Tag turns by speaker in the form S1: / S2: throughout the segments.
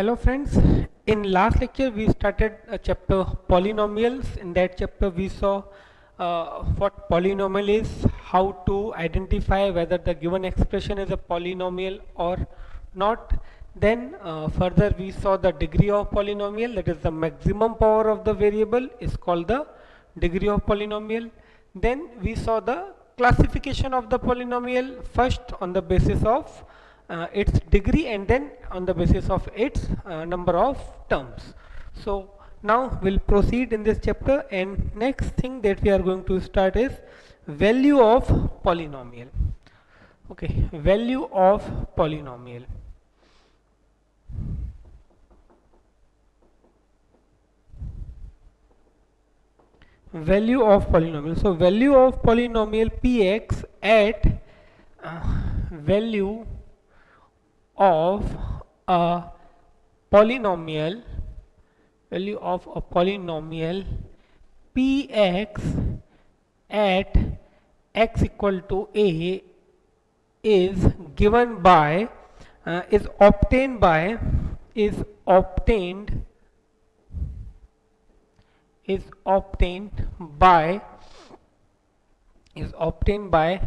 S1: Hello friends, in last lecture we started a chapter polynomials. In that chapter we saw what polynomial is, how to identify whether the given expression is a polynomial or not. Then further we saw the degree of polynomial, that is the maximum power of the variable is called the degree of polynomial. Then we saw the classification of the polynomial, first on the basis of its degree and then on the basis of its number of terms. So now we'll proceed in this chapter, and next thing that we are going to start is value of polynomial. Okay, value of polynomial. Value of polynomial. So value of polynomial px at value of a polynomial, value of a polynomial px at x equal to a is given by is obtained by is obtained by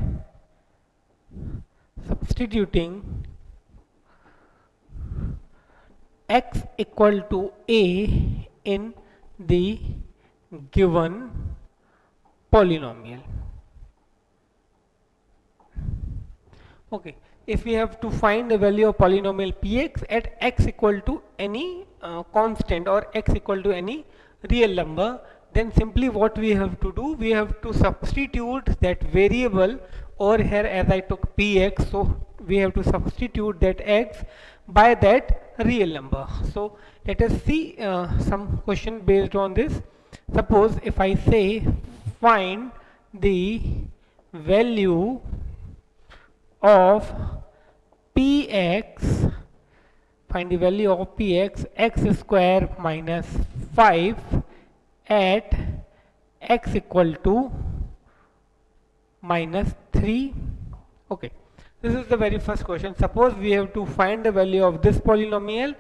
S1: substituting x equal to a in the given polynomial. Okay, if we have to find the value of polynomial px at x equal to any constant or x equal to any real number, then simply what we have to do, we have to substitute that variable over here. As I took px, so we have to substitute that x by that real number. So let us see some question based on this. Suppose if I say find the value of px, find the value of px x square minus 5 at x equal to minus 3. Okay, this is the very first question. Suppose we have to find the value of this polynomial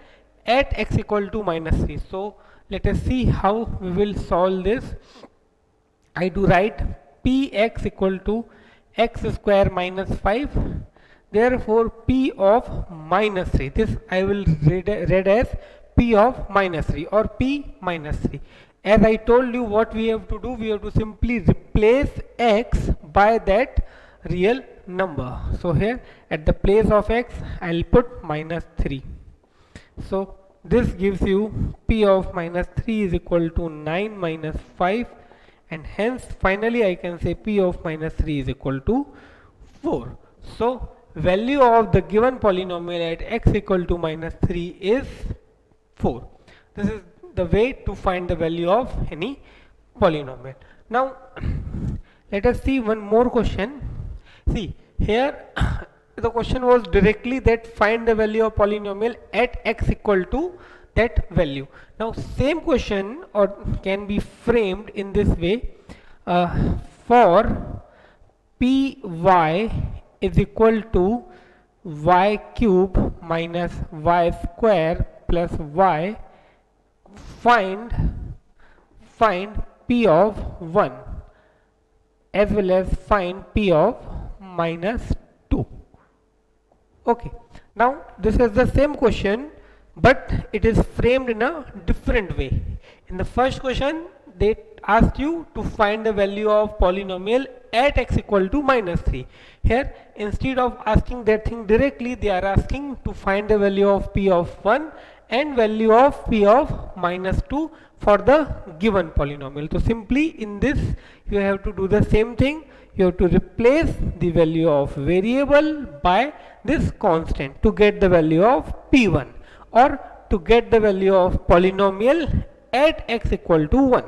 S1: at x equal to minus 3. So let us see how we will solve this. I do write px equal to x square minus 5, therefore p of minus 3, this I will read as p of minus 3 or p minus 3. As I told you, what we have to do, we have to simply replace x by that real number. So here at the place of x I'll put minus 3. So this gives you p of minus 3 is equal to 9 minus 5, and hence finally I can say p of minus 3 is equal to 4. So value of the given polynomial at x equal to minus 3 is 4. This is the way to find the value of any polynomial. Now let us see one more question. See here the question was directly that find the value of polynomial at x equal to that value. Now same question or can be framed in this way, for py is equal to y cube minus y square plus y, find p of 1 as well as find p of minus 2. Okay, now this is the same question, but it is framed in a different way. In the first question they asked you to find the value of polynomial at x equal to minus 3. Here instead of asking that thing directly, they are asking to find the value of p of 1 and value of p of minus 2 for the given polynomial. So simply in this you have to do the same thing. You have to replace the value of variable by this constant to get the value of p1, or to get the value of polynomial at x equal to 1.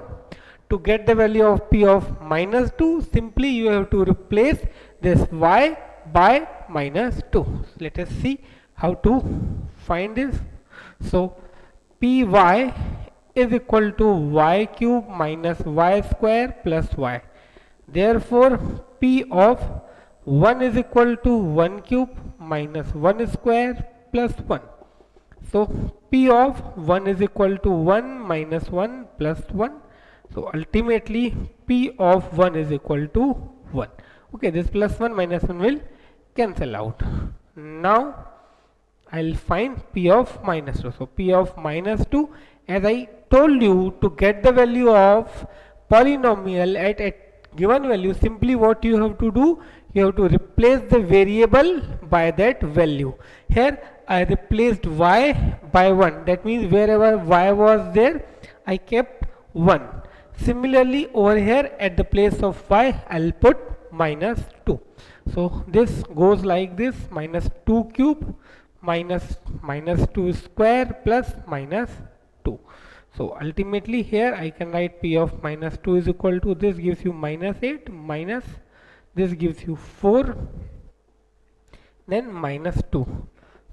S1: To get the value of p of minus 2, simply you have to replace this y by minus 2. So let us see how to find this. So py is equal to y cube minus y square plus y. Therefore p of 1 is equal to 1 cube minus 1 square plus 1. So P of 1 is equal to 1 minus 1 plus 1. So ultimately P of 1 is equal to 1. Okay, this plus 1 minus 1 will cancel out. Now I'll find P of minus 2. So P of minus 2, as I told you, to get the value of polynomial at a given value, simply what you have to do, you have to replace the variable by that value. Here I replaced y by 1. That means wherever y was there, I kept 1. Similarly, over here at the place of y, I'll put minus 2. So this goes like this: minus 2 cube minus 2 square plus minus 2. So ultimately here I can write P of minus 2 is equal to, this gives you minus 8 minus this gives you 4, then minus 2.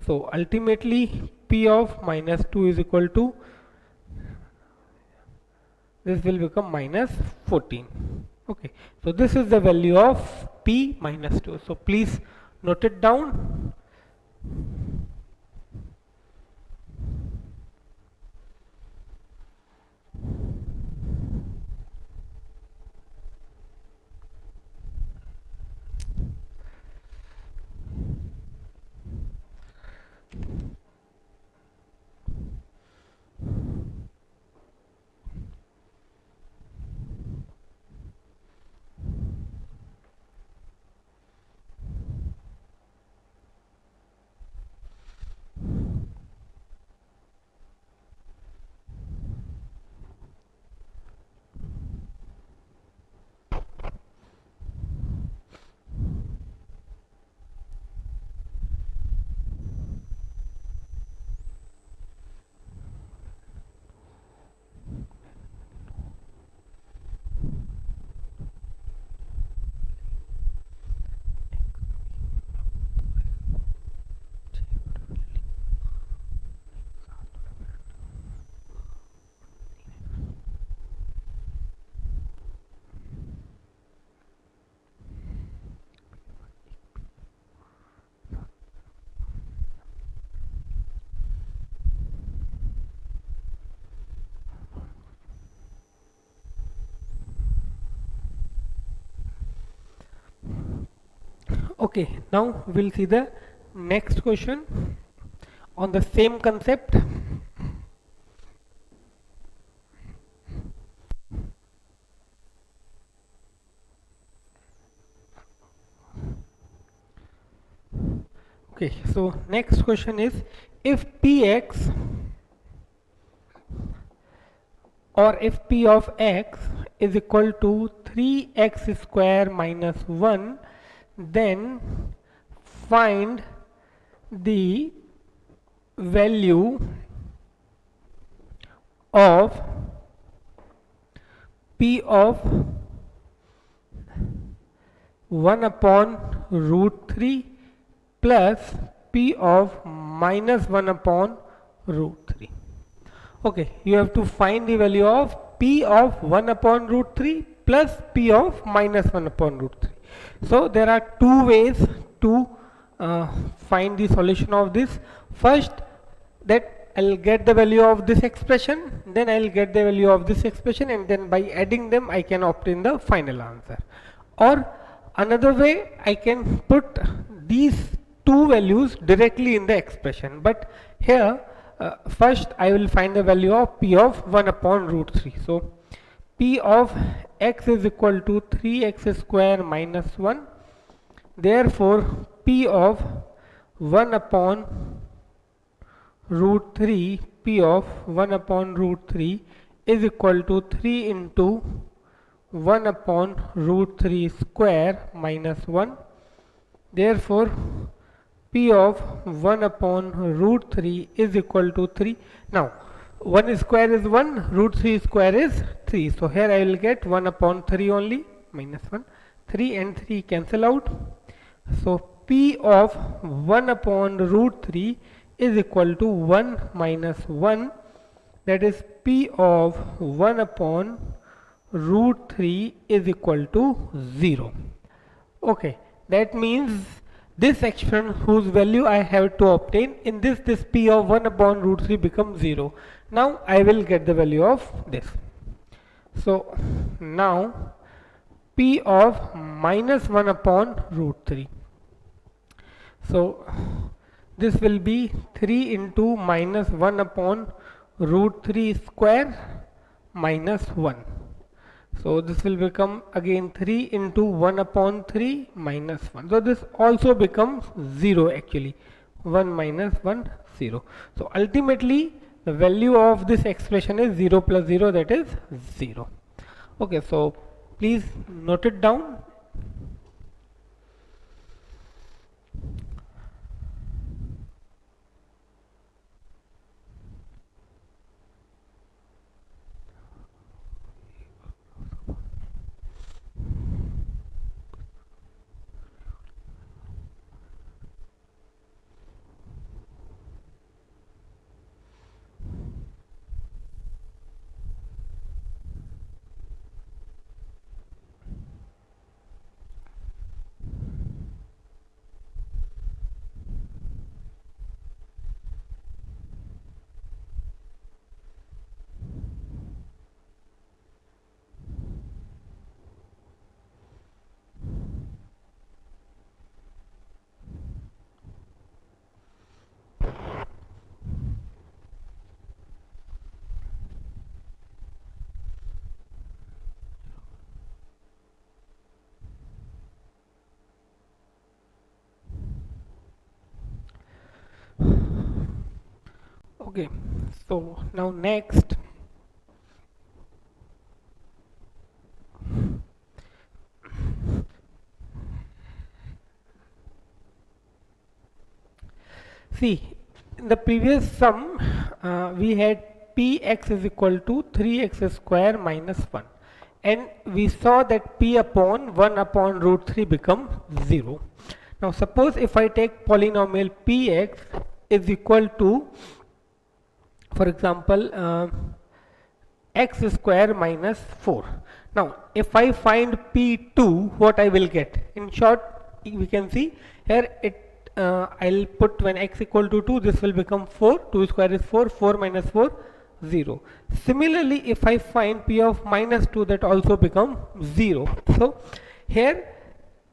S1: So ultimately P of minus 2 is equal to, this will become minus 14. Okay, so this is the value of P minus 2. So please note it down. Okay, now we'll see the next question on the same concept. Okay, so next question is, if Px or if P of x is equal to 3x square minus 1, then find the value of P of 1 upon root 3 plus P of minus 1 upon root 3. Okay, you have to find the value of P of 1 upon root 3 plus P of minus 1 upon root 3. So there are two ways to find the solution of this. First, that I'll get the value of this expression, then I'll get the value of this expression, and then by adding them I can obtain the final answer. Or another way, I can put these two values directly in the expression, but here first I will find the value of P of 1 upon root 3. So P of x is equal to 3x square minus 1. Therefore P of 1 upon root 3, P of 1 upon root 3 is equal to 3 into 1 upon root 3 square minus 1. Therefore P of 1 upon root 3 is equal to 3. Now 1 square is 1, root 3 square is 3. So here I will get 1 upon 3 only, minus 1. 3 and 3 cancel out. So P of 1 upon root 3 is equal to 1 minus 1. That is P of 1 upon root 3 is equal to 0. Okay, that means this expression whose value I have to obtain, in this p of 1 upon root 3 becomes 0. Now I will get the value of this. So now p of minus 1 upon root 3. So this will be 3 into minus 1 upon root 3 square minus 1. So this will become again 3 into 1 upon 3 minus 1. So this also becomes 0 actually. 1 minus 1, 0. So ultimately the value of this expression is 0 plus 0, that is 0. Okay, so please note it down. Okay, so now next, see, in the previous sum we had px is equal to 3x square minus 1, and we saw that p upon 1 upon root 3 become 0. Now suppose if I take polynomial px is equal to, for example, x square minus 4. Now if I find p2, what I will get? In short, we can see here it I'll put when x equal to 2, this will become 4, 2 square is 4, 4 minus 4, 0. Similarly, if I find p of minus 2, that also become 0. So here,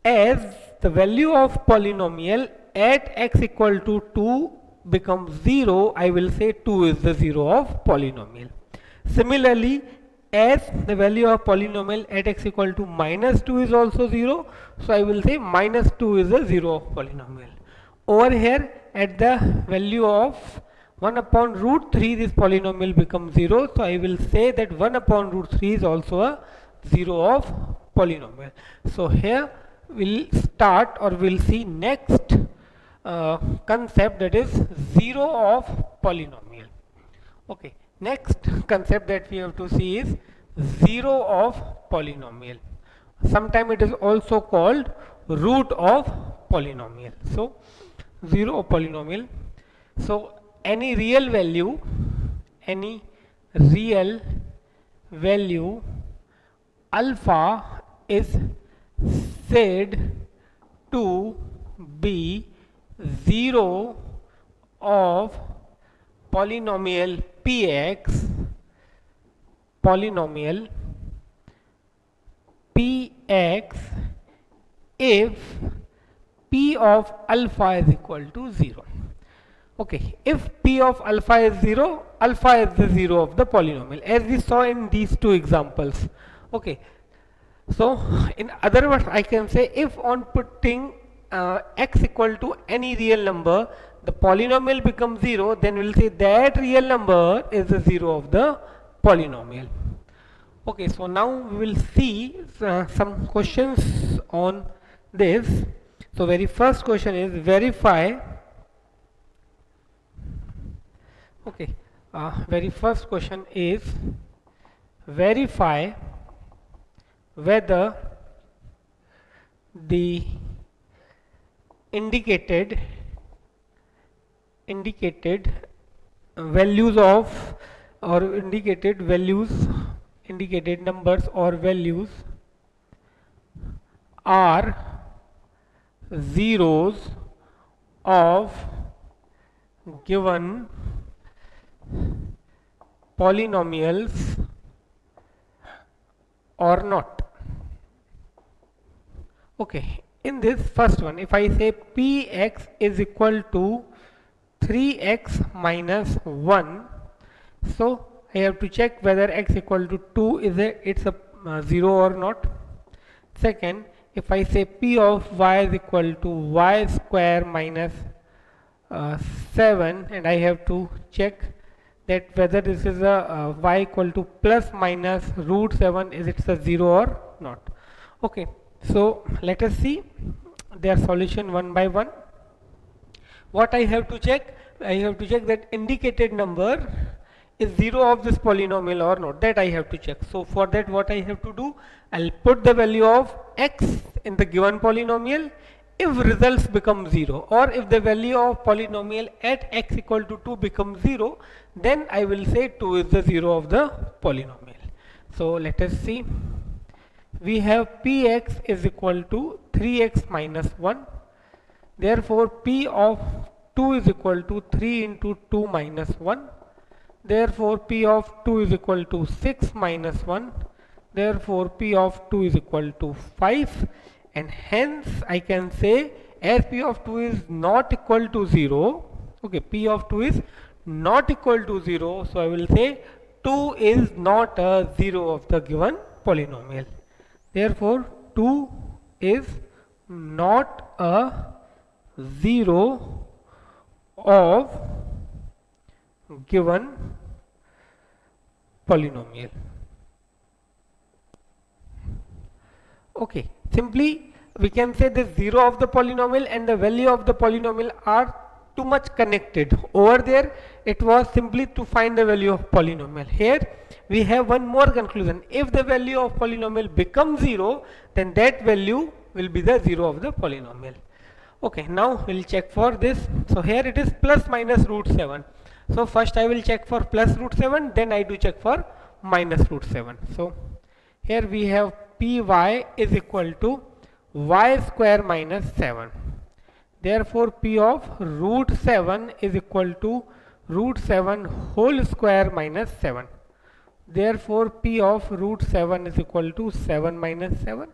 S1: as the value of polynomial at x equal to 2 becomes 0, I will say 2 is the 0 of polynomial. Similarly, as the value of polynomial at x equal to minus 2 is also 0, so I will say minus 2 is the 0 of polynomial. Over here, at the value of 1 upon root 3, this polynomial becomes 0, so I will say that 1 upon root 3 is also a 0 of polynomial. So here we'll start, or we'll see next concept, that is 0 of polynomial. Okay, next concept that we have to see is 0 of polynomial. Sometimes it is also called root of polynomial. So 0 of polynomial. So any real value alpha is said to be 0 of polynomial px if p of alpha is equal to 0. Okay, if p of alpha is 0, alpha is the 0 of the polynomial, as we saw in these two examples. Okay, so in other words, I can say if on putting x equal to any real number, the polynomial becomes 0, then we'll say that real number is the 0 of the polynomial. Okay, so now we will see some questions on this. So very first question is verify. Okay, very first question is verify whether the indicated values of, or indicated numbers or values are zeros of given polynomials or not. Okay, in this first one, if I say px is equal to 3x minus 1, so I have to check whether x equal to 2 is it's a 0 or not. Second, if I say p of y is equal to y square minus 7, and I have to check that whether this is a y equal to plus minus root 7, is it a 0 or not. Okay, so let us see their solution one by one. What I have to check? I have to check that indicated number is 0 of this polynomial or not. That I have to check. So for that, what I have to do, I'll put the value of x in the given polynomial. If results become 0, or if the value of polynomial at x equal to 2 becomes 0, then I will say 2 is the 0 of the polynomial. So let us see. We have px is equal to 3x minus 1. Therefore, p of 2 is equal to 3 into 2 minus 1. Therefore, p of 2 is equal to 6 minus 1. Therefore, p of 2 is equal to 5. And hence, I can say as p of 2 is not equal to 0, okay, p of 2 is not equal to 0. So, I will say 2 is not a 0 of the given polynomial. Therefore, 2 is not a 0 of given polynomial. Okay, simply we can say the 0 of the polynomial and the value of the polynomial are too much connected. Over there it was simply to find the value of polynomial. Here we have one more conclusion. If the value of polynomial becomes 0, then that value will be the 0 of the polynomial. Okay, now we'll check for this. So here it is plus minus root 7. So first I will check for plus root 7, then I do check for minus root 7. So here we have py is equal to y square minus 7. Therefore, p of root 7 is equal to root 7 whole square minus 7. Therefore, p of root 7 is equal to 7 minus 7.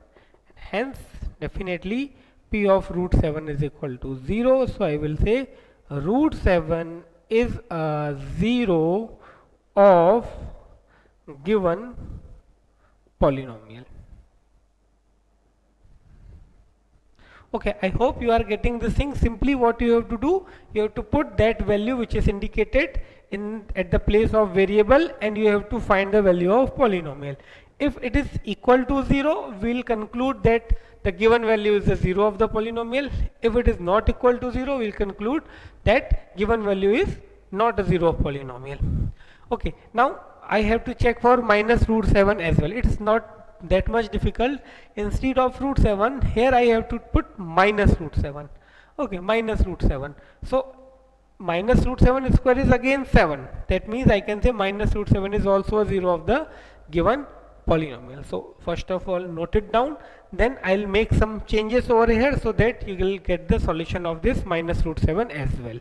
S1: Hence, definitely p of root 7 is equal to 0. So, I will say root 7 is a 0 of given polynomial. Okay, I hope you are getting this thing. Simply what you have to do, you have to put that value which is indicated in at the place of variable, and you have to find the value of polynomial. If it is equal to 0, we will conclude that the given value is the 0 of the polynomial. If it is not equal to 0, we will conclude that given value is not a 0 of polynomial. Okay, now I have to check for minus root 7 as well. It is not that much difficult. Instead of root 7, here I have to put minus root 7. Okay, minus root 7. So minus root 7 square is again 7. That means I can say minus root 7 is also a 0 of the given polynomial. So first of all, note it down, then I'll make some changes over here so that you will get the solution of this minus root 7 as well.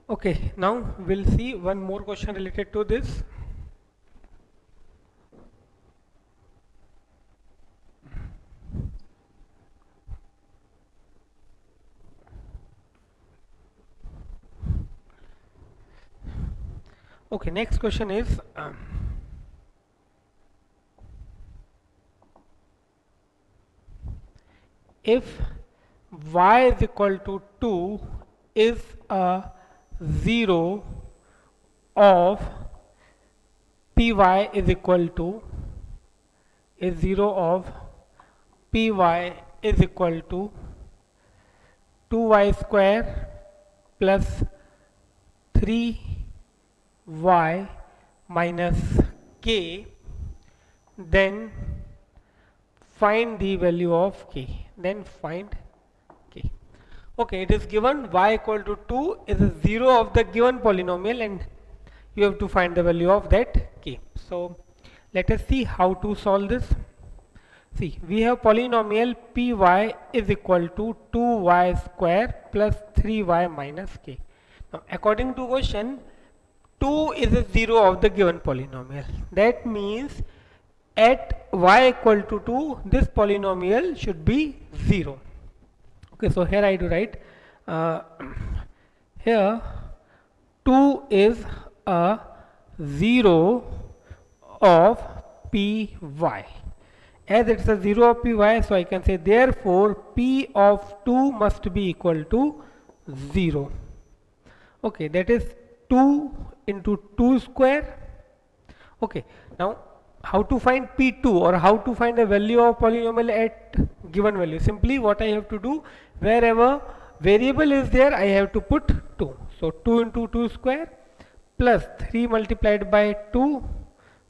S1: Okay, now we'll see one more question related to this. Okay, next question is if y is equal to 2 is a 0 of py is equal to is 0 of py is equal to 2y square plus 3y minus k, then find the value of k. Then find k. Okay, it is given y equal to 2 is a 0 of the given polynomial and you have to find the value of that k. So let us see how to solve this. See, we have polynomial py is equal to 2y square plus 3y minus k. Now, according to question, 2 is a 0 of the given polynomial. That means at y equal to 2, this polynomial should be 0. Okay, so here I do write, here 2 is a 0 of py. As it's a 0 of py, so I can say therefore p of 2 must be equal to 0. Okay, that is 2 into 2 square. Okay, now how to find p2 or how to find a value of polynomial at given value? Simply what I have to do, wherever variable is there, I have to put 2. So 2 into 2 square plus 3 multiplied by 2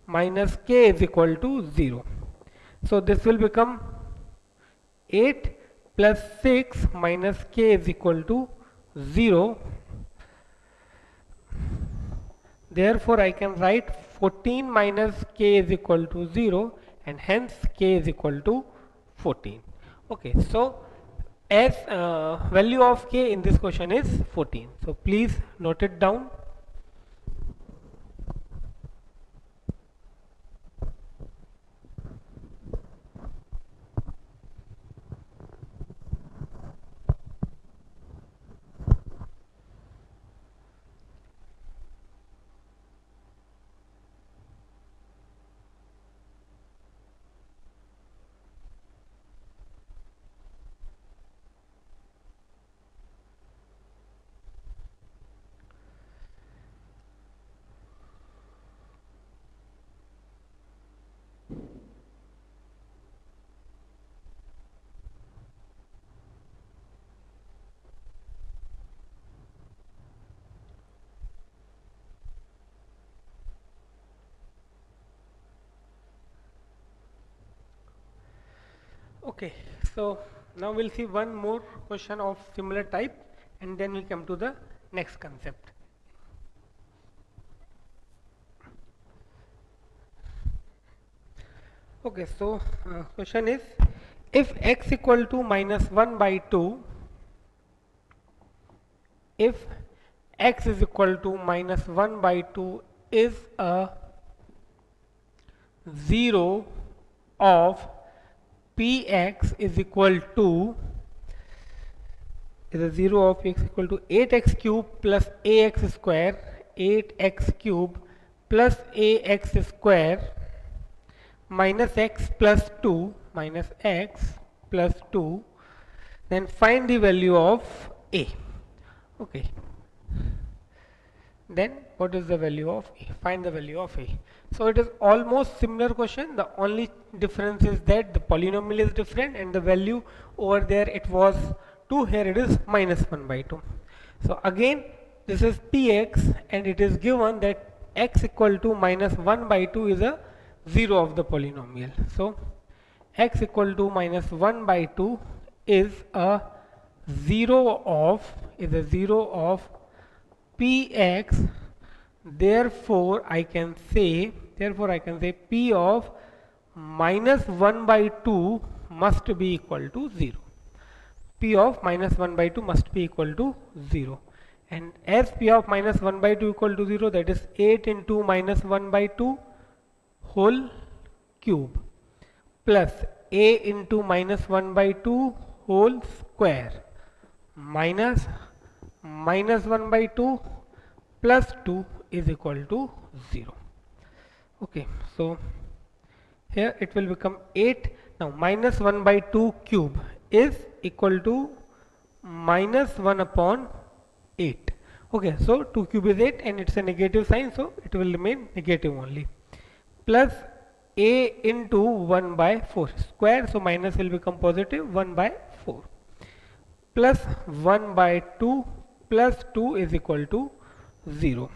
S1: minus k is equal to 0. So this will become 8 plus 6 minus k is equal to 0. Therefore, I can write 14 minus k is equal to 0 and hence k is equal to 14. Okay, so as value of k in this question is 14. So please note it down. Okay, so now we'll see one more question of similar type and then we'll come to the next concept. Okay, so question is if x equal to minus 1 by 2, if x is equal to minus 1 by 2 is a 0 of px is equal to is a 0 of x equal to 8x cube plus ax square, 8x cube plus ax square minus x plus 2 minus x plus 2, then find the value of a. Okay, then what is the value of a? Find the value of a. So it is almost similar question. The only difference is that the polynomial is different and the value over there it was 2, here it is minus 1 by 2. So again this is px and it is given that x equal to minus 1 by 2 is a 0 of the polynomial. So x equal to minus 1 by 2 is a 0 of px. Therefore I can say p of minus 1 by 2 must be equal to 0. P of minus 1 by 2 must be equal to 0. And as p of minus 1 by 2 equal to 0, that is 8 into minus 1 by 2 whole cube plus a into minus 1 by 2 whole square minus 1 by 2 plus 2 is equal to 0. Okay, so here it will become 8. Now minus 1 by 2 cube is equal to minus 1 upon 8. Okay, so 2 cube is 8 and it's a negative sign, so it will remain negative only. Plus a into 1 by 4 square, so minus will become positive 1 by 4. Plus 1 by 2 plus 2 is equal to 0.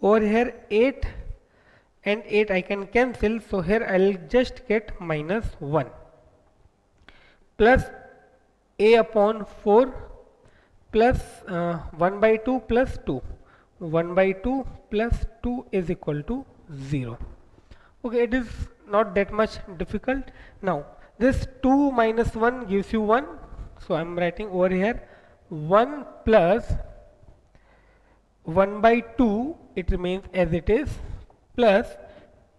S1: Over here 8 and 8 I can cancel, so here I will just get minus 1 plus a upon 4 plus 1 by 2 plus 2. 1 by 2 plus 2 is equal to 0. Okay, it is not that much difficult. Now this 2 minus 1 gives you 1, so I am writing over here 1 plus 1 by 2, it remains as it is, plus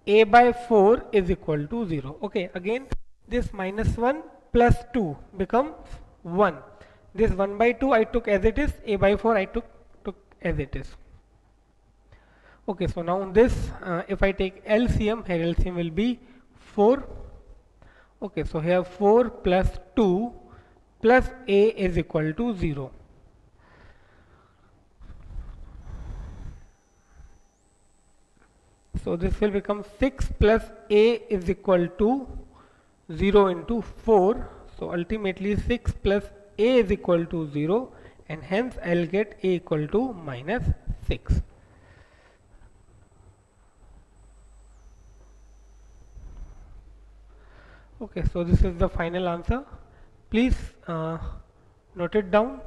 S1: a by 4 is equal to 0. Okay, again this minus 1 plus 2 becomes 1. This 1 by 2 I took as it is, a by 4 I took as it is. Okay, so now this if I take LCM, here LCM will be 4. Okay, so here 4 plus 2 plus a is equal to 0. So this will become 6 plus a is equal to 0 into 4. So ultimately 6 plus a is equal to 0, and hence I will get a equal to minus 6. Okay, so this is the final answer. Please note it down.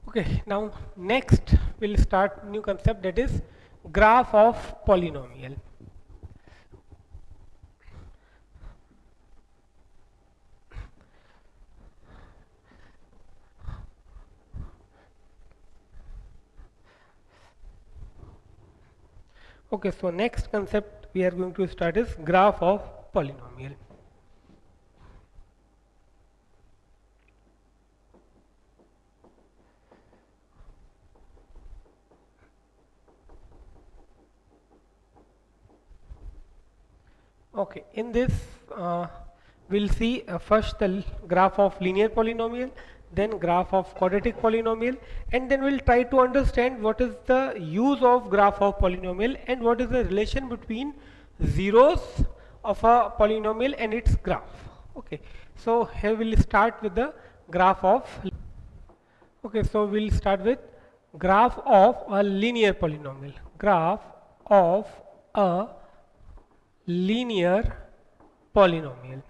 S1: Okay, now next we'll start new concept, that is graph of polynomial. Okay, so next concept we are going to start is graph of polynomial. Okay, in this we'll see first the graph of linear polynomial, then graph of quadratic polynomial, and then we'll try to understand what is the use of graph of polynomial and what is the relation between zeros of a polynomial and its graph. Okay, so here we'll start with the graph of. Okay, so we'll start with graph of a linear polynomial. Graph of a linear polynomial.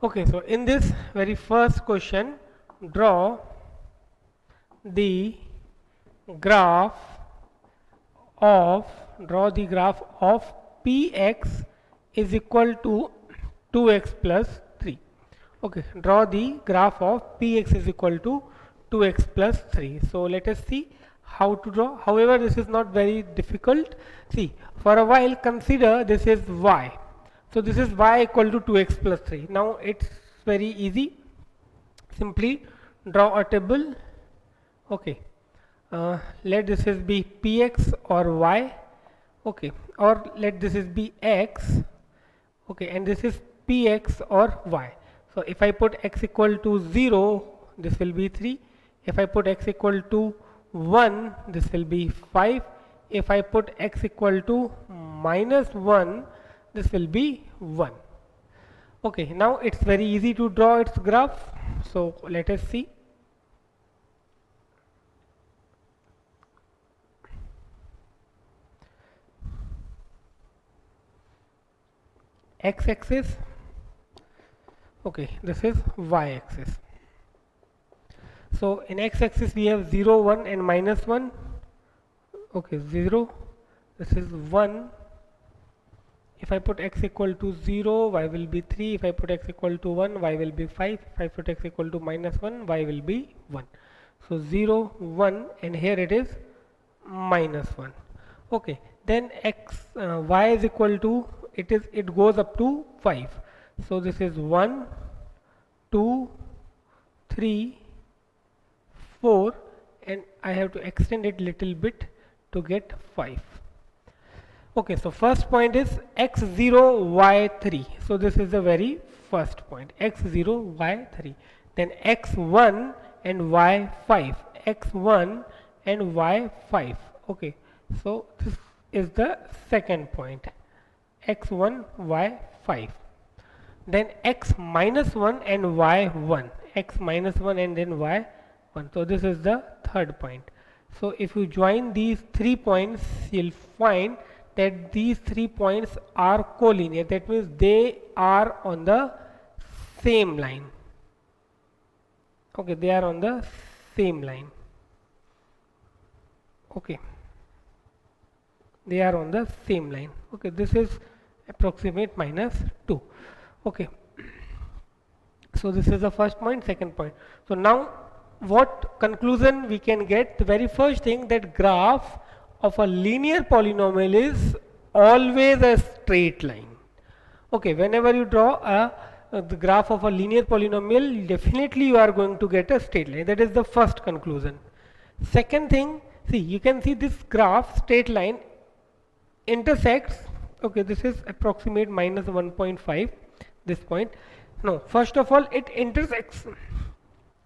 S1: Okay, so in this very first question, draw the graph of px is equal to 2x plus 3. Okay, draw the graph of px is equal to 2x plus 3. So let us see how to draw. However, this is not very difficult. See, for a while consider this is y. So this is y equal to 2x plus 3. Now it's very easy. Simply draw a table. Okay, Let this is be px or y, okay, or let this is be x, okay, and this is px or y. So if I put x equal to 0, this will be 3. If I put x equal to 1, this will be 5. If I put x equal to minus 1, this will be 1. Okay, now it's very easy to draw its graph. So let us see. X-axis, okay, this is y-axis. So in x-axis we have 0, 1 and minus 1. Okay, 0, this is 1. If I put x equal to 0, y will be 3. If I put x equal to 1, y will be 5. If I put x equal to minus 1, y will be 1. So 0, 1, and here it is minus 1. Okay, then y is equal to, it goes up to 5. So this is 1, 2, 3, 4, and I have to extend it little bit to get 5. Okay, so first point is x0, y3. So this is the very first point, x0, y3. Then x1 and y5, x1 and y5. Okay, so this is the second point, x1, y5. Then x minus 1 and y1, x minus 1 and then y1. So this is the third point. So if you join these 3 points, you'll find that these 3 points are collinear. That means they are on the same line. Okay, they are on the same line. Okay, they are on the same line. Okay, this is approximate minus 2. Okay, so this is the first point, second point. So now what conclusion we can get? The very first thing, that graph of a linear polynomial is always a straight line. Okay, whenever you draw the graph of a linear polynomial, definitely you are going to get a straight line. That is the first conclusion. Second thing, see, you can see this graph, straight line, intersects. Okay, this is approximate minus 1.5, this point. No, first of all, it intersects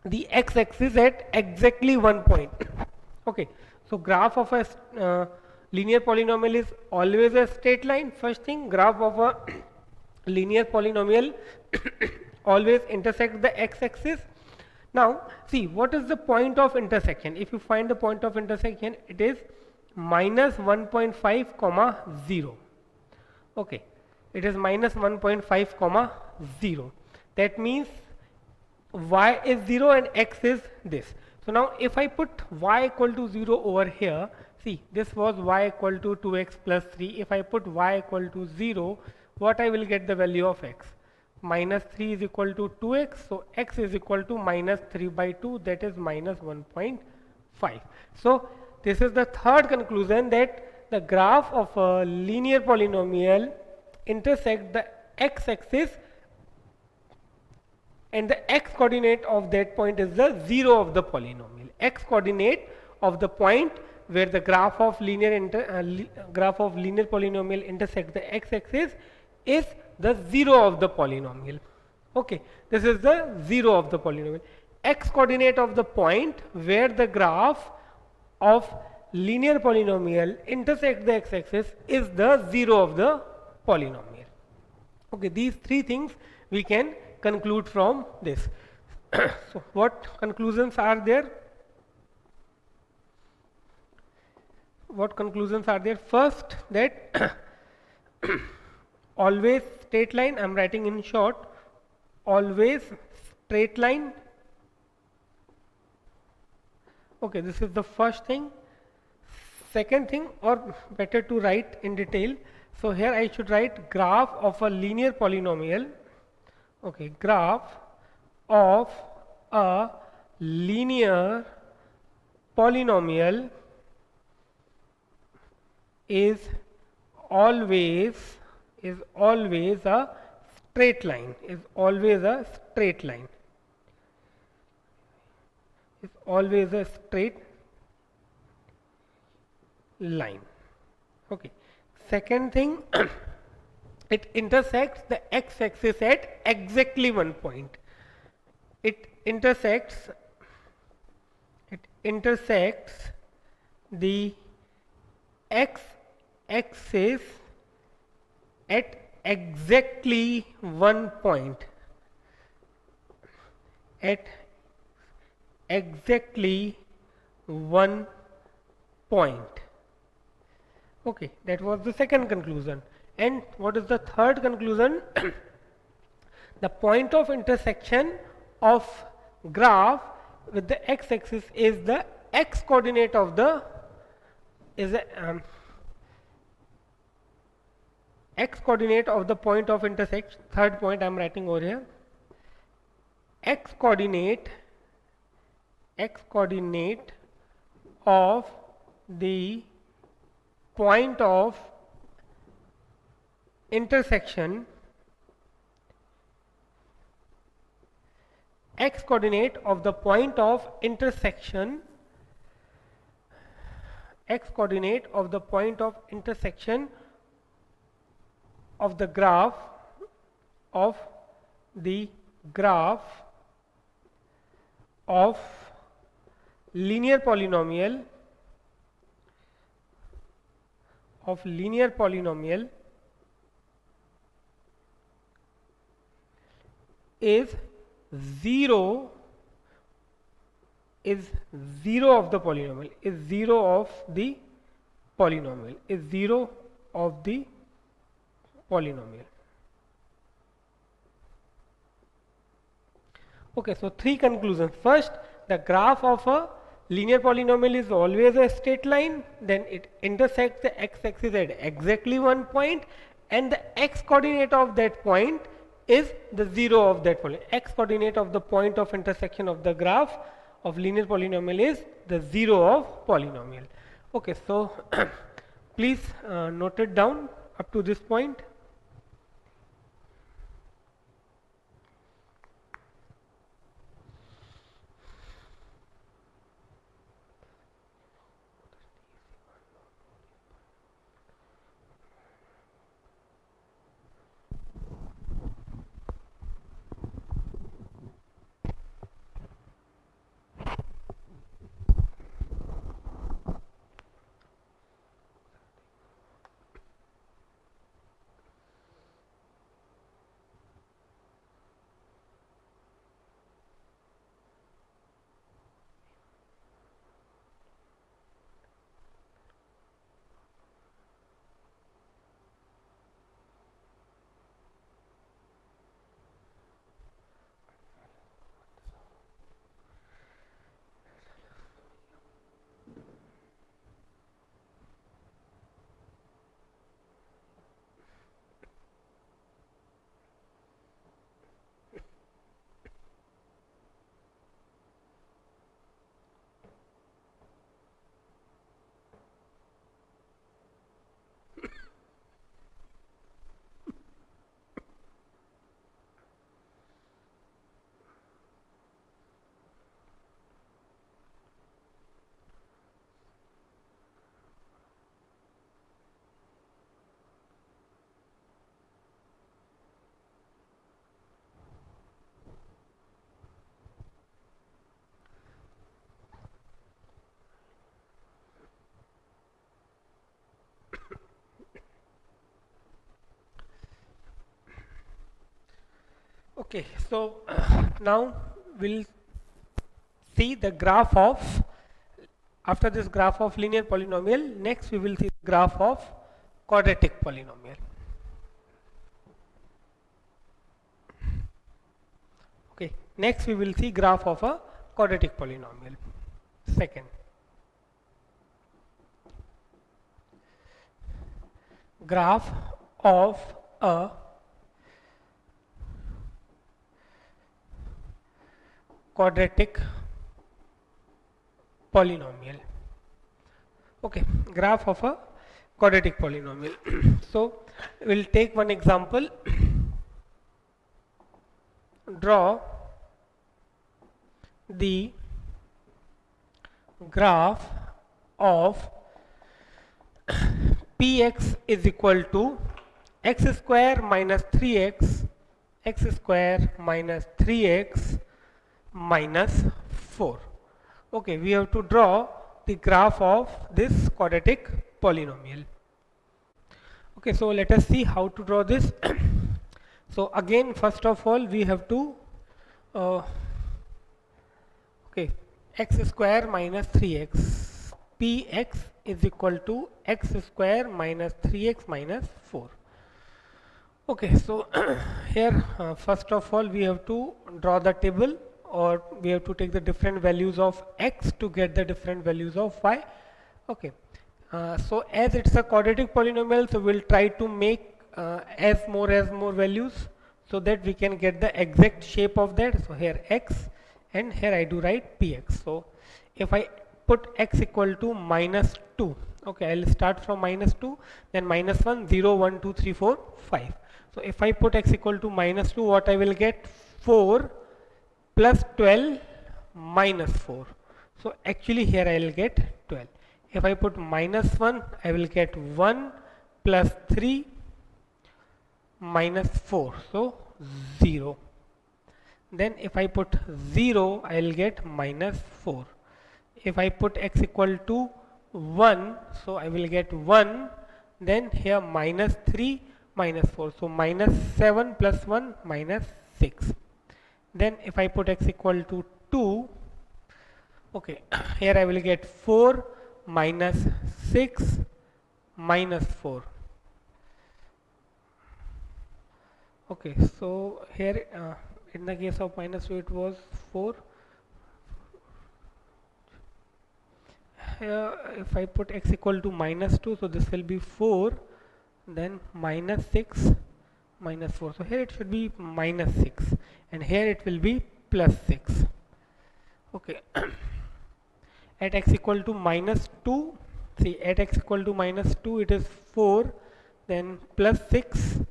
S1: the x-axis at exactly 1 point. Okay, so graph of a linear polynomial is always a straight line. First thing, graph of a linear polynomial always intersects the x-axis. Now see, what is the point of intersection? If you find the point of intersection, it is minus 1.5 comma 0. Okay, it is minus 1.5 comma 0. That means y is 0 and x is this. So now if I put y equal to 0 over here, see, this was y equal to 2x plus 3. If I put y equal to 0, what I will get the value of x? Minus 3 is equal to 2x, so x is equal to minus 3 by 2, that is minus 1.5. So this is the third conclusion, that the graph of a linear polynomial intersect the x-axis, and the x coordinate of that point is the 0 of the polynomial. X coordinate of the point where the graph of linear polynomial intersect the x-axis is the 0 of the polynomial. Okay, this is the 0 of the polynomial. X coordinate of the point where the graph of linear polynomial intersect the x-axis is the 0 of the polynomial. Okay, these three things we can conclude from this. So what conclusions are there? What conclusions are there? First, that always straight line, I am writing in short, always straight line. Okay, this is the first thing. Second thing, or better to write in detail, so here I should write graph of a linear polynomial. Okay, graph of a linear polynomial is always a straight line, is always a straight line. line. Okay. Second thing, it intersects the x-axis at exactly one point. It intersects the x-axis at exactly one point. At exactly one point. Okay, that was the second conclusion. And what is the third conclusion? The point of intersection of graph with the x-axis is the x coordinate of the x coordinate of the point of intersection. Third point I am writing over here. X coordinate of the point of intersection, x coordinate of the point of intersection, x coordinate of the point of intersection of the graph of linear polynomial is 0 of the polynomial, is 0 of the polynomial. Okay, so three conclusions. First, the graph of a linear polynomial is always a straight line, then it intersects the x-axis at exactly one point, and the x coordinate of that point is the 0 of that polynomial. X coordinate of the point of intersection of the graph of linear polynomial is the 0 of polynomial. Okay, so please note it down up to this point. Okay, so now we'll see the graph of, after this graph of linear polynomial, next we will see the graph of quadratic polynomial. Okay, next we will see graph of a quadratic polynomial. Second, graph of a quadratic polynomial. Okay, graph of a quadratic polynomial. So we'll take one example. Draw the graph of px is equal to x square minus 3x, x square minus 3x minus 4. Okay, we have to draw the graph of this quadratic polynomial. Okay, so let us see how to draw this. So again, first of all, we have to okay, x square minus 3x, px is equal to x square minus 3x minus 4. Okay, so here first of all we have to draw the table, or we have to take the different values of x to get the different values of y. Okay, so as it's a quadratic polynomial, so we'll try to make as more values so that we can get the exact shape of that. So here x, and here I do write px. So if I put x equal to minus 2, okay, I'll start from minus 2, then minus 1, 0, 1, 2, 3, 4, 5. So if I put x equal to minus 2, what I will get? 4 plus 12 minus 4. So actually here I will get 12. If I put minus 1, I will get 1 plus 3 minus 4. So 0. Then if I put 0, I will get minus 4. If I put x equal to 1, so I will get 1. Then here minus 3 minus 4. So minus 7 plus 1 minus 6. Then if I put x equal to 2, okay, here I will get 4 minus 6 minus 4. Okay, so here in the case of minus 2 it was 4. Here if I put x equal to minus 2, so this will be 4, then minus 6 minus 4. So here it should be minus 6, and here it will be plus 6. Okay. At x equal to minus 2, see, at x equal to minus 2 it is 4, then plus 6,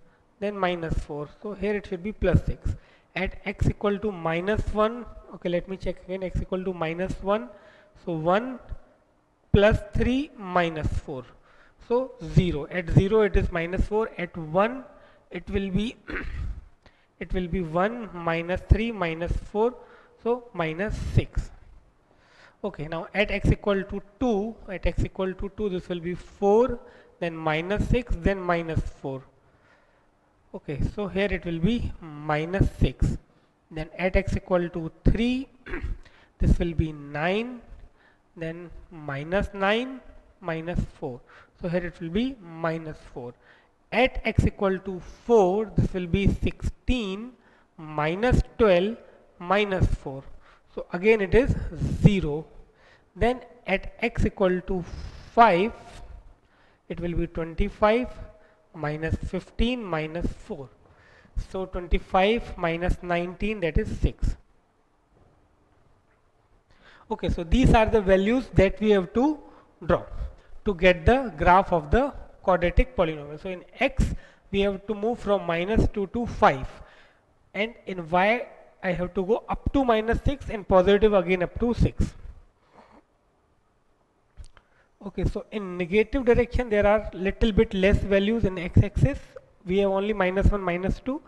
S1: then minus 4. So here it should be plus 6. At x equal to minus 1, okay, let me check again, x equal to minus 1, so 1 plus 3 minus 4. So 0. At 0 it is minus 4. At 1 it will be it will be 1 minus 3 minus 4, so minus 6. Okay, now at x equal to 2, at x equal to 2 this will be 4, then minus 6, then minus 4. Okay, so here it will be minus 6. Then at x equal to 3 this will be 9, then minus 9 minus 4. So here it will be minus 4. At x equal to 4 this will be 16 minus 12 minus 4. So again it is 0. Then at x equal to 5 it will be 25 minus 15 minus 4. So 25 minus 19, that is 6. Okay, so these are the values that we have to draw to get the graph of the quadratic polynomial. So in x we have to move from minus 2 to 5, and in y I have to go up to minus 6, and positive again up to 6. Okay, so in negative direction there are little bit less values in x-axis. We have only minus 1, minus 2.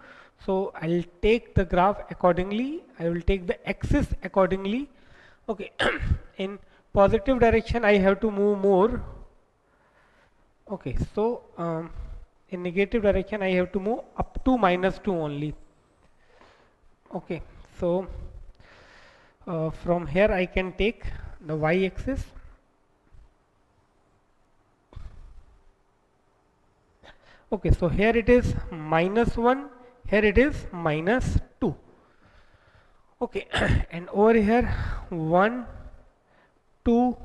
S1: So I'll take the graph accordingly. I will take the axis accordingly. Okay, in positive direction I have to move more. Okay, so in negative direction I have to move up to minus 2 only. Okay, so from here I can take the y-axis. Okay, so here it is minus 1, here it is minus 2. Okay, and over here 1, 2,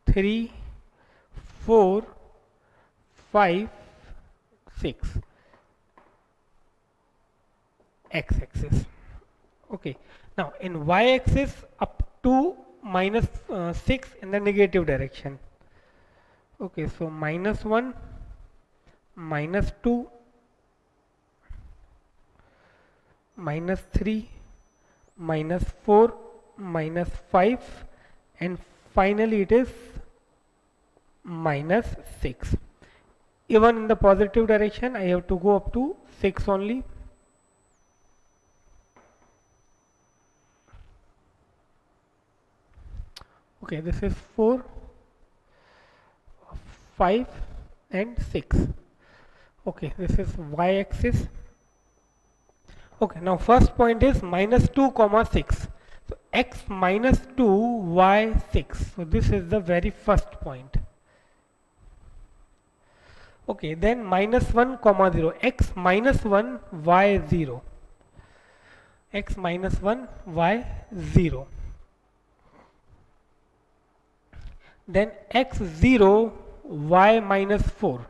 S1: 3, 4, 5, 6. X-axis. Okay, now in y-axis up to minus 6 in the negative direction. Okay, so minus 1, minus 2, minus 3, minus 4, minus 5, and finally it is minus 6. even in the positive direction I have to go up to 6 only. Okay, this is 4, 5 and 6. Okay, this is y-axis. Okay, now first point is minus 2 comma 6. So x minus 2 y 6. So this is the very first point. Okay, then minus 1 comma 0, x minus 1 y 0, x minus 1 y 0. Then x 0 y minus 4,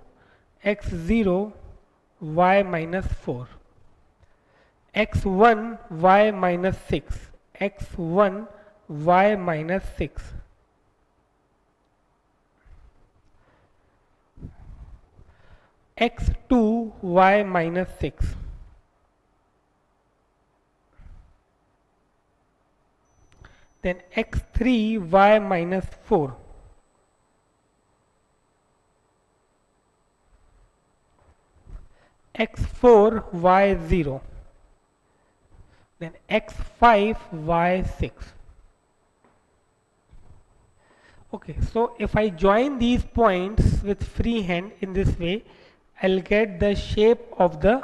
S1: x 0 y minus 4, x1 y minus 6, x1 y minus 6, x2 y minus 6, then x3 y minus 4, x4 y 0, then x5 y 6. Okay, so if I join these points with free hand in this way, I'll get the shape of the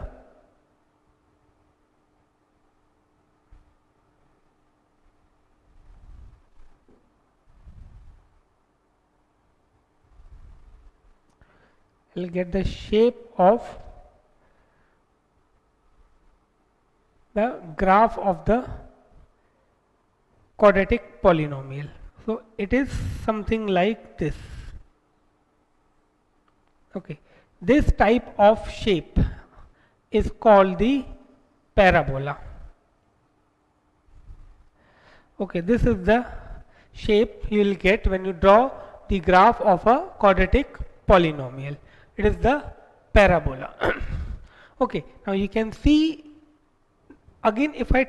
S1: graph of the quadratic polynomial. So it is something like this. Okay, this type of shape is called the parabola. Okay, this is the shape you will get when you draw the graph of a quadratic polynomial. It is the parabola. Okay, now you can see again if I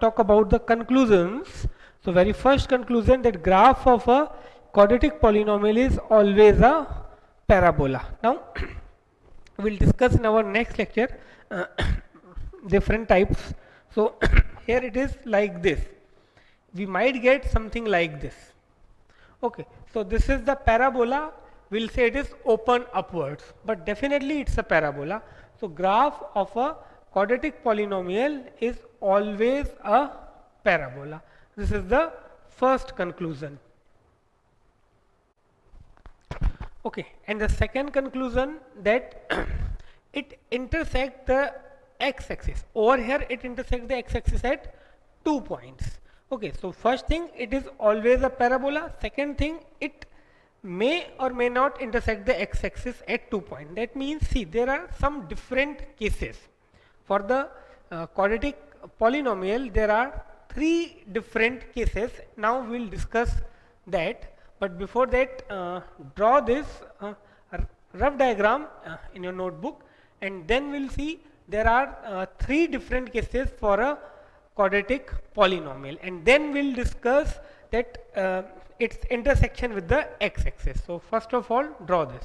S1: talk about the conclusions. So very first conclusion, that graph of a quadratic polynomial is always a parabola. Now we will discuss in our next lecture different types. So here it is like this. We might get something like this. Okay, so this is the parabola. We'll say it is open upwards, but definitely it's a parabola. So graph of a quadratic polynomial is always a parabola. This is the first conclusion. Okay, and the second conclusion, that it intersects the x-axis. Over here it intersects the x-axis at 2 points. Okay, so first thing, it is always a parabola. Second thing, it may or may not intersect the x-axis at 2 points. That means, see, there are some different cases. For the quadratic polynomial, there are 3 different cases. Now we will discuss that. But before that, draw this rough diagram in your notebook, and then we will see there are 3 different cases for a quadratic polynomial, and then we will discuss that its intersection with the x-axis. So first of all, draw this.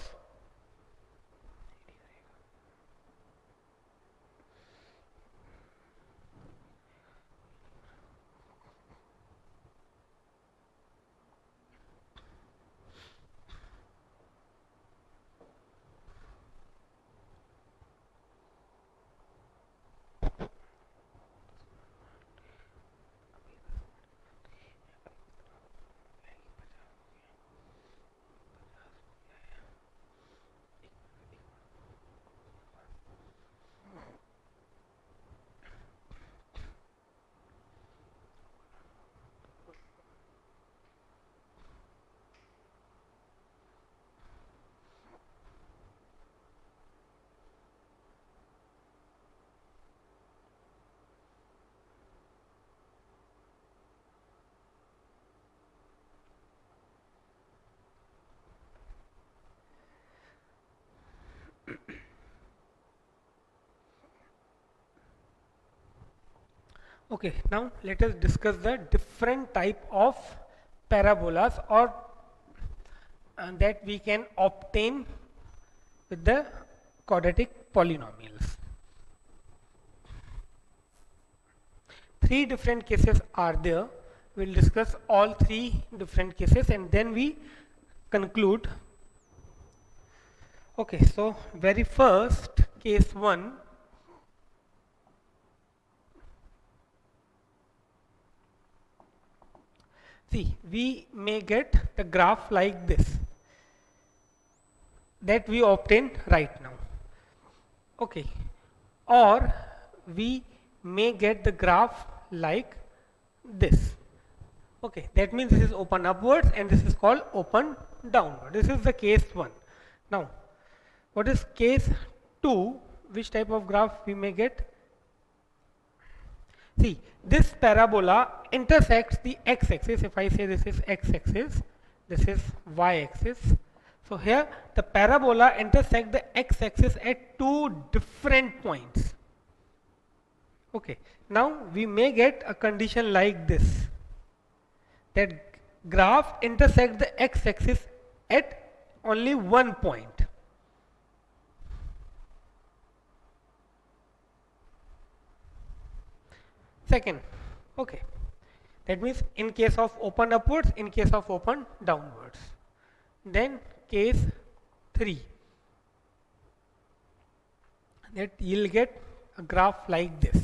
S1: Okay, now let us discuss the different type of parabolas or that we can obtain with the quadratic polynomials. Three different cases are there. We'll discuss all three different cases and then we conclude. Okay, so very first case 1. See, we may get the graph like this that we obtained right now. Okay, or we may get the graph like this. Okay, that means this is open upwards and this is called open downward. This is the case 1. Now, what is case 2? Which type of graph we may get? See, this parabola intersects the x-axis. If I say this is x-axis, this is y-axis. So here the parabola intersects the x-axis at two different points. Okay, now we may get a condition like this, that graph intersects the x-axis at only one point. Second, okay, that means in case of open upwards, in case of open downwards. Then case 3, that you'll get a graph like this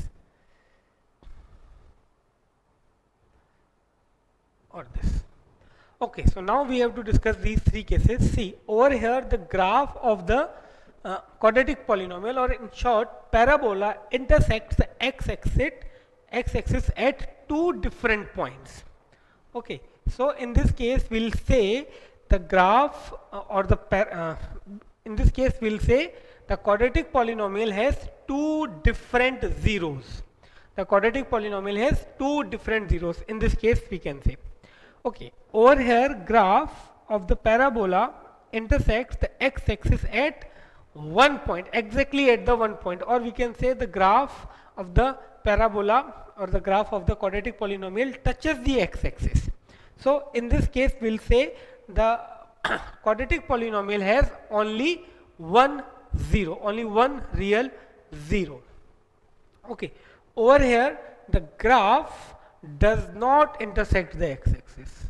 S1: or this. Okay, so now we have to discuss these three cases. See, over here the graph of the quadratic polynomial, or in short parabola, intersects the x-axis at two different points. Okay, so in this case we'll say the graph in this case we'll say the quadratic polynomial has two different zeros. The quadratic polynomial has two different zeros. In this case we can say, okay, over here graph of the parabola intersects the x-axis at one point, exactly at the one point, or we can say the graph of the parabola or the graph of the quadratic polynomial touches the x-axis. So in this case we'll say the quadratic polynomial has only one zero, only one real zero. Okay, over here the graph does not intersect the x-axis.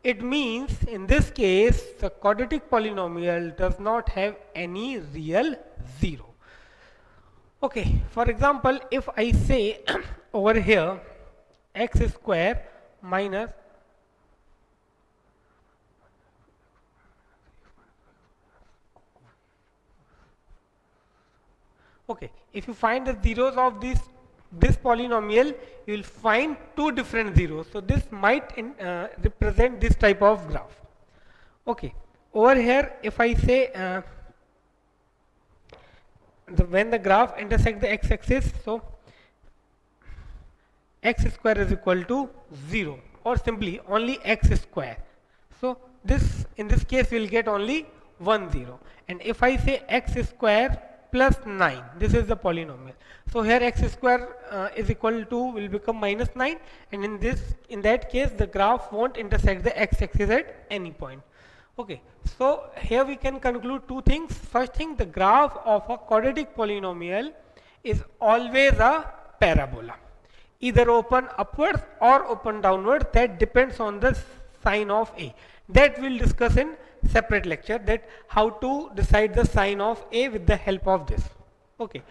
S1: It means in this case the quadratic polynomial does not have any real zero. Okay, for example, if I say over here x square minus okay, if you find the zeros of this polynomial, you will find two different zeros. So this might represent this type of graph. Okay, over here if I say when the graph intersects the x-axis, so x square is equal to 0, or simply only x square. So this, in this case we will get only 1 0. And if I say x square plus 9, this is the polynomial. So here x square is equal to will become minus 9, and in that case the graph won't intersect the x-axis at any point. Okay, so here we can conclude two things. First thing, the graph of a quadratic polynomial is always a parabola, either open upwards or open downwards. That depends on the sign of A. That we'll discuss in separate lecture, that how to decide the sign of A with the help of this. Okay,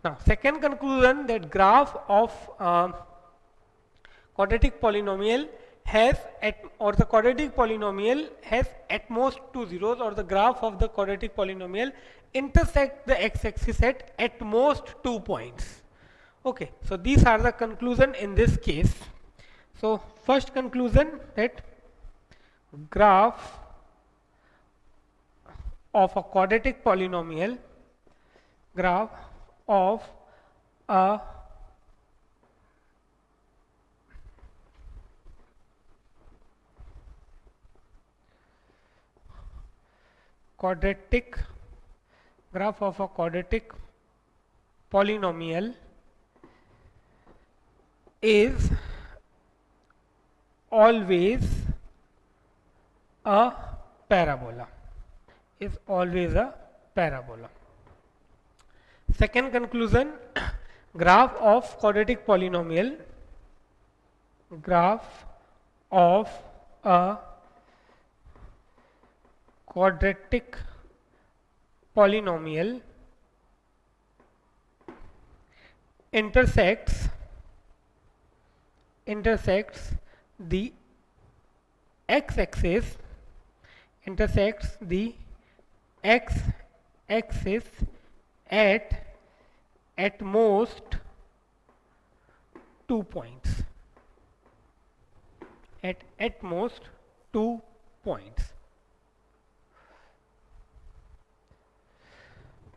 S1: now second conclusion, that graph of quadratic polynomial has the quadratic polynomial has at most two zeros, or the graph of the quadratic polynomial intersect the x-axis at most 2 points. Okay, so these are the conclusion in this case. So first conclusion, that graph of a quadratic polynomial, graph of a quadratic polynomial is always a parabola, Second conclusion, graph of quadratic polynomial, graph of a quadratic polynomial intersects the x-axis x-axis at most 2 points. At most 2 points.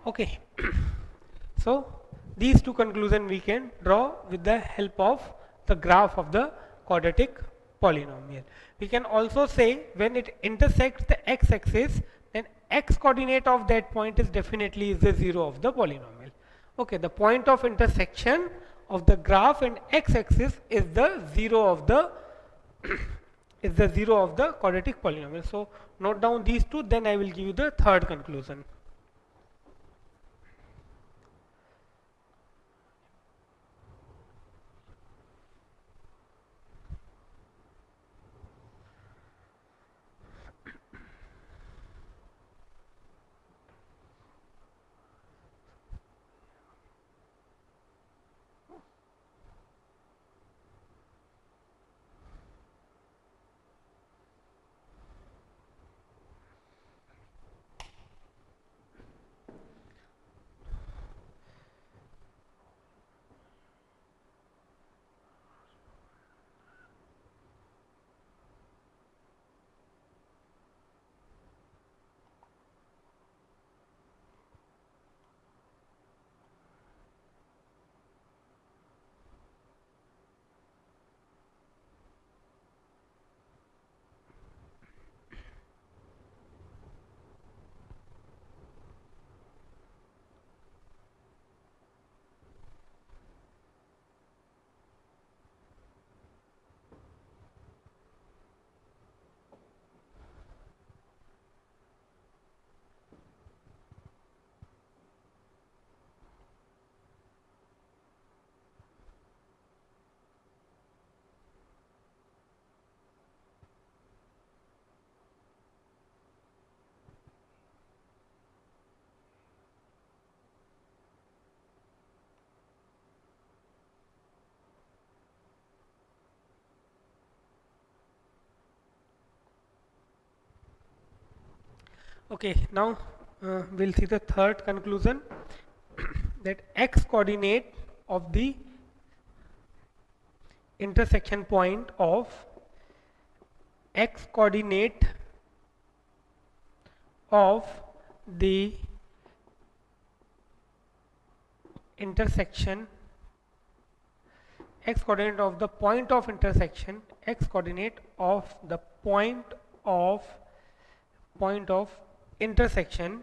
S1: Okay. So these two conclusions we can draw with the help of the graph of the quadratic polynomial. We can also say when it intersects the x-axis, then x coordinate of that point is definitely the 0 of the polynomial. Okay, the point of intersection of the graph and x-axis is the 0 of the is the 0 of the quadratic polynomial. So note down these two, then I will give you the third conclusion. Okay, now we'll see the third conclusion that x coordinate of the intersection point of x coordinate of the intersection x coordinate of the point of intersection x coordinate of the point of intersection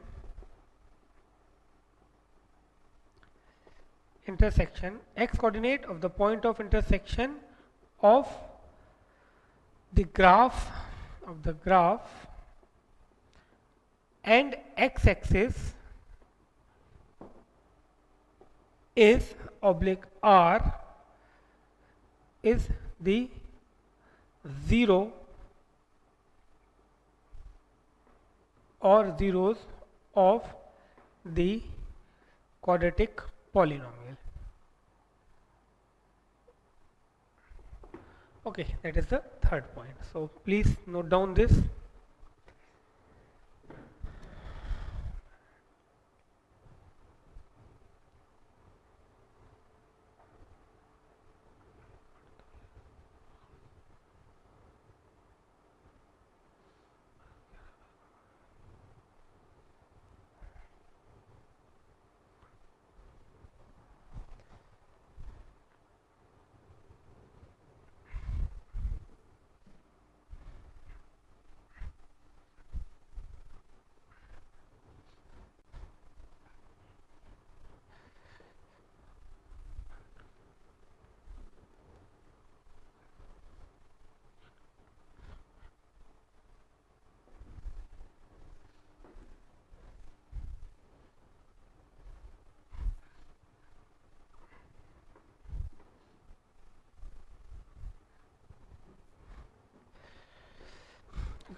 S1: x coordinate of the point of intersection of the graph and x-axis is oblique r is the 0 or zeros of the quadratic polynomial. Okay, that is the third point. So please note down this.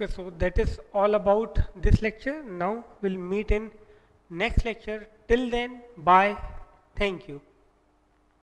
S1: Okay, so that is all about this lecture. Now we'll meet in next lecture. Till then, bye. Thank you.